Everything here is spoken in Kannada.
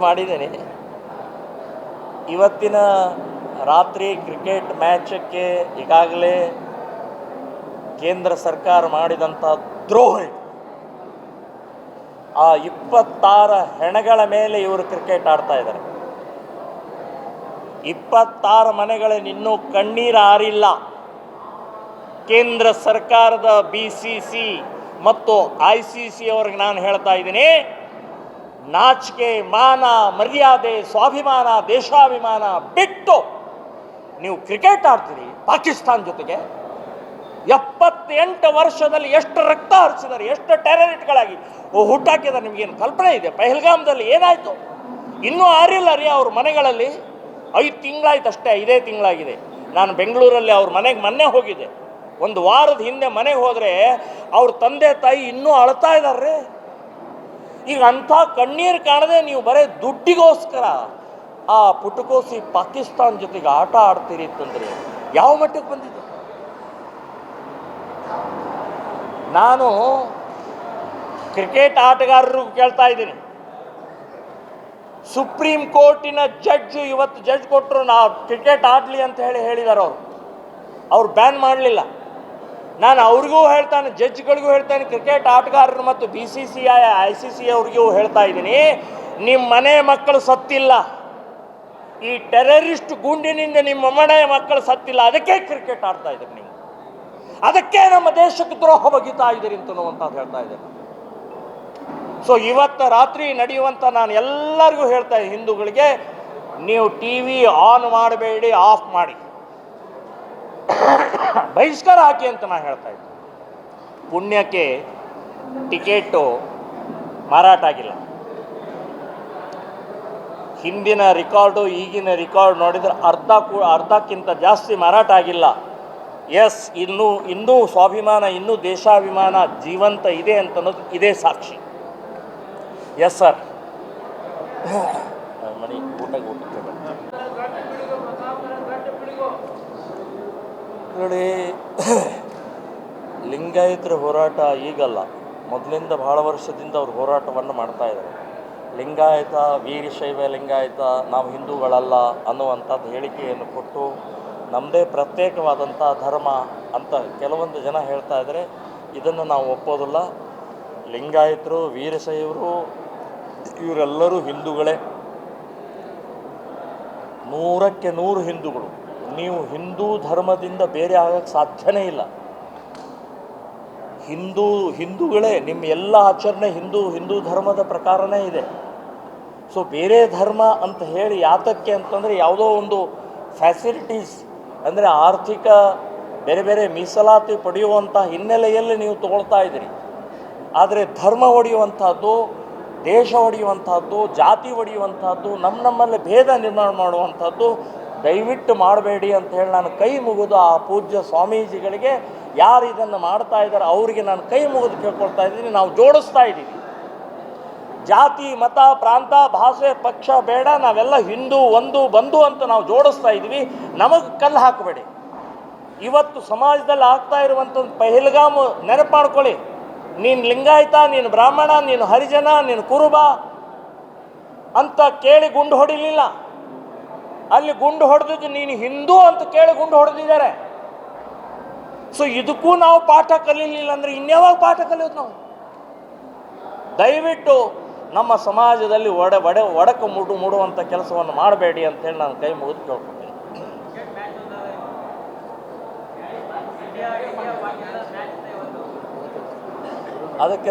ಮಾಡಿದ್ದೇನೆ. ಇವತ್ತಿನ ರಾತ್ರಿ ಕ್ರಿಕೆಟ್ ಮ್ಯಾಚಕ್ಕೆ ಈಗಾಗಲೇ ಕೇಂದ್ರ ಸರ್ಕಾರ ಮಾಡಿದಂಥ ದ್ರೋಹ, ಆ 26 ಹೆಣಗಳ ಮೇಲೆ ಇವರು ಕ್ರಿಕೆಟ್ ಆಡ್ತಾ ಇದ್ದಾರೆ. 26 ಮನೆಗಳಲ್ಲಿ ಇನ್ನೂ ಕಣ್ಣೀರು ಆರಿಲ್ಲ. ಕೇಂದ್ರ ಸರ್ಕಾರದ BCC ಮತ್ತು ICC ಅವ್ರಿಗೆ ನಾನು ಹೇಳ್ತಾ ಇದ್ದೀನಿ, ನಾಚಿಕೆ, ಮಾನ, ಮರ್ಯಾದೆ, ಸ್ವಾಭಿಮಾನ, ದೇಶಾಭಿಮಾನ ಬಿಟ್ಟು ನೀವು ಕ್ರಿಕೆಟ್ ಆಡ್ತೀರಿ ಪಾಕಿಸ್ತಾನ ಜೊತೆಗೆ. 78 ವರ್ಷದಲ್ಲಿ ಎಷ್ಟು ರಕ್ತ ಹರಿಸಿದ್ದಾರೆ, ಎಷ್ಟು ಟೆರರಿಸ್ಟ್ಗಳಾಗಿ ಹುಟ್ಟಾಕಿದ್ದಾರೆ, ನಿಮಗೇನು ಕಲ್ಪನೆ ಇದೆ? ಪಹಲ್ಗಾಮ್ದಲ್ಲಿ ಏನಾಯಿತು? ಇನ್ನೂ ಆರಿಲ್ಲ ರೀ ಅವ್ರ ಮನೆಗಳಲ್ಲಿ. 5 ತಿಂಗಳಾಯ್ತು ಅಷ್ಟೇ, 5 ತಿಂಗಳಾಗಿದೆ. ನಾನು ಬೆಂಗಳೂರಲ್ಲಿ ಅವ್ರ ಮನೆಗೆ ಮೊನ್ನೆ ಹೋಗಿದ್ದೆ. ಒಂದು ವಾರದ ಹಿಂದೆ ಮನೆಗೆ ಹೋದರೆ ಅವ್ರ ತಂದೆ ತಾಯಿ ಇನ್ನೂ ಅಳ್ತಾ ಇದ್ದಾರೆ. ಈಗ ಅಂಥ ಕಣ್ಣೀರು ಕಾಣದೆ ನೀವು ಬರೀ ದುಡ್ಡಿಗೋಸ್ಕರ ಆ ಪುಟಕೋಸಿ ಪಾಕಿಸ್ತಾನ ಜೊತೆಗೆ ಆಟ ಆಡ್ತೀರಿ ಅಂತಂದರೆ ಯಾವ ಮಟ್ಟಕ್ಕೆ ಬಂದಿದೆ? ನಾನು ಕ್ರಿಕೆಟ್ ಆಟಗಾರರು ಕೇಳ್ತಾ ಇದ್ದೀನಿ, ಸುಪ್ರೀಂ ಕೋರ್ಟಿನ ಜಡ್ಜು ಇವತ್ತು ಜಡ್ಜ್ ಕೊಟ್ಟರು, ನಾವು ಕ್ರಿಕೆಟ್ ಆಡಲಿ ಅಂತ ಹೇಳಿದ್ದಾರೆ. ಅವ್ರು ಬ್ಯಾನ್ ಮಾಡಲಿಲ್ಲ. ನಾನು ಅವ್ರಿಗೂ ಹೇಳ್ತಾನೆ, ಜಡ್ಜ್ಗಳಿಗೂ ಹೇಳ್ತಾನೆ, ಕ್ರಿಕೆಟ್ ಆಟಗಾರರು ಮತ್ತು BCCI ICC ಅವ್ರಿಗೂ ಹೇಳ್ತಾ ಇದ್ದೀನಿ, ನಿಮ್ಮ ಮನೆ ಮಕ್ಕಳು ಸತ್ತಿಲ್ಲ, ಈ ಟೆರರಿಸ್ಟ್ ಗುಂಡಿನಿಂದ ನಿಮ್ಮ ಮನೆ ಮಕ್ಕಳು ಸತ್ತಿಲ್ಲ, ಅದಕ್ಕೆ ಕ್ರಿಕೆಟ್ ಆಡ್ತಾ ಇದ್ದೀರಿ ನೀವು, ಅದಕ್ಕೆ ನಮ್ಮ ದೇಶಕ್ಕೆ ದ್ರೋಹ ಬಗೀತಾ ಇದ್ದೀರಿ ಅಂತನ್ನುವಂಥದ್ದು ಹೇಳ್ತಾ ಇದ್ದಾರೆ. ಸೊ ಇವತ್ತು ರಾತ್ರಿ ನಡೆಯುವಂಥ ನಾನು ಎಲ್ಲರಿಗೂ ಹೇಳ್ತಾ ಇದ್ದೀನಿ, ಹಿಂದೂಗಳಿಗೆ, ನೀವು TV ಆನ್ ಮಾಡಬೇಡಿ, ಆಫ್ ಮಾಡಿ, ಬಹಿಷ್ಕಾರ ಹಾಕಿ ಅಂತ ನಾನು ಹೇಳ್ತಾ ಇದ್ದೆ. ಪುಣ್ಯಕ್ಕೆ ಟಿಕೆಟು ಮಾರಾಟ ಆಗಿಲ್ಲ. ಹಿಂದಿನ ರಿಕಾರ್ಡು ಈಗಿನ ರಿಕಾರ್ಡ್ ನೋಡಿದರೆ ಅರ್ಧಕ್ಕಿಂತ ಜಾಸ್ತಿ ಮಾರಾಟ ಆಗಿಲ್ಲ. ಎಸ್, ಇನ್ನೂ ಸ್ವಾಭಿಮಾನ, ಇನ್ನೂ ದೇಶಾಭಿಮಾನ ಜೀವಂತ ಇದೆ ಅಂತನ್ನೋದು ಇದೇ ಸಾಕ್ಷಿ. Yes sir. ಮಣಿ ಊಟಕ್ಕೆ ನೋಡಿ, ಲಿಂಗಾಯತರ ಹೋರಾಟ ಈಗಲ್ಲ, ಮೊದಲಿಂದ ಭಾಳ ವರ್ಷದಿಂದ ಅವ್ರು ಹೋರಾಟವನ್ನು ಮಾಡ್ತಾ ಇದ್ದಾರೆ. ಲಿಂಗಾಯತ, ವೀರಶೈವ ಲಿಂಗಾಯತ, ನಾವು ಹಿಂದೂಗಳಲ್ಲ ಅನ್ನುವಂಥದ್ದು ಹೇಳಿಕೆಯನ್ನು ಕೊಟ್ಟು ನಮ್ಮದೇ ಪ್ರತ್ಯೇಕವಾದಂಥ ಧರ್ಮ ಅಂತ ಕೆಲವೊಂದು ಜನ ಹೇಳ್ತಾ ಇದ್ದಾರೆ. ಇದನ್ನು ನಾವು ಒಪ್ಪೋದಿಲ್ಲ. ಲಿಂಗಾಯತರು, ವೀರಶೈವರು ಇವರೆಲ್ಲರೂ ಹಿಂದೂಗಳೇ, 100ಕ್ಕೆ 100 ಹಿಂದೂಗಳು. ನೀವು ಹಿಂದೂ ಧರ್ಮದಿಂದ ಬೇರೆ ಆಗೋಕ್ಕೆ ಸಾಧ್ಯನೇ ಇಲ್ಲ. ಹಿಂದೂಗಳೇ, ನಿಮ್ಮ ಎಲ್ಲ ಆಚರಣೆ ಹಿಂದೂ ಧರ್ಮದ ಪ್ರಕಾರನೇ ಇದೆ. ಸೊ ಬೇರೆ ಧರ್ಮ ಅಂತ ಹೇಳಿ ಯಾತಕ್ಕೆ ಅಂತಂದರೆ, ಯಾವುದೋ ಒಂದು ಫ್ಯಾಸಿಲಿಟೀಸ್ ಅಂದರೆ ಆರ್ಥಿಕ ಬೇರೆ ಬೇರೆ ಮೀಸಲಾತಿ ಪಡೆಯುವಂಥ ಹಿನ್ನೆಲೆಯಲ್ಲಿ ನೀವು ತಗೊಳ್ತಾ ಇದ್ದೀರಿ. ಆದರೆ ಧರ್ಮ ಹೊಡೆಯುವಂಥದ್ದು, ದೇಶ ಹೊಡೆಯುವಂಥದ್ದು, ಜಾತಿ ಹೊಡೆಯುವಂಥದ್ದು, ನಮ್ಮಲ್ಲಿ ಭೇದ ನಿರ್ಮಾಣ ಮಾಡುವಂಥದ್ದು ದಯವಿಟ್ಟು ಮಾಡಬೇಡಿ ಅಂತ ಹೇಳಿ ನಾನು ಕೈ ಮುಗಿದು ಆ ಪೂಜ್ಯ ಸ್ವಾಮೀಜಿಗಳಿಗೆ, ಯಾರು ಇದನ್ನು ಮಾಡ್ತಾ ಇದ್ದಾರೆ ಅವರಿಗೆ ನಾನು ಕೈ ಮುಗಿದು ಕೇಳ್ಕೊಳ್ತಾ ಇದ್ದೀನಿ. ನಾವು ಜೋಡಿಸ್ತಾ ಇದ್ದೀವಿ, ಜಾತಿ, ಮತ, ಪ್ರಾಂತ, ಭಾಷೆ, ಪಕ್ಷ ಬೇಡ, ನಾವೆಲ್ಲ ಹಿಂದೂ, ಒಂದು ಬಂಧು ಅಂತ ನಾವು ಜೋಡಿಸ್ತಾ ಇದ್ದೀವಿ. ನಮಗೆ ಕಲ್ಲು ಹಾಕಬೇಡಿ. ಇವತ್ತು ಸಮಾಜದಲ್ಲಿ ಆಗ್ತಾ ಇರುವಂಥದ್ದು ಪಹಲ್ಗಾಮ್ ನೆನಪು ಮಾಡ್ಕೊಳ್ಳಿ. ನೀನು ಲಿಂಗಾಯತ, ನೀನು ಬ್ರಾಹ್ಮಣ, ನೀನು ಹರಿಜನ, ನೀನು ಕುರುಬ ಅಂತ ಕೇಳಿ ಗುಂಡು ಹೊಡಿಲಿಲ್ಲ. ಅಲ್ಲಿ ಗುಂಡು ಹೊಡೆದಿದ್ದು ನೀನು ಹಿಂದೂ ಅಂತ ಕೇಳಿ ಗುಂಡು ಹೊಡೆದಿದ್ದಾರೆ. ಸೊ ಇದಕ್ಕೂ ನಾವು ಪಾಠ ಕಲೀಲಿಲ್ಲ ಅಂದರೆ ಇನ್ಯಾವಾಗ ಪಾಠ ಕಲಿಯೋದು ನಾವು? ದಯವಿಟ್ಟು ನಮ್ಮ ಸಮಾಜದಲ್ಲಿ ಒಡಕು ಮೂಡುವಂಥ ಕೆಲಸವನ್ನು ಮಾಡಬೇಡಿ ಅಂತೇಳಿ ನಾನು ಕೈ ಮುಗಿದು ಕೇಳ್ಕೊತೀನಿ. ಅದಕ್ಕೆ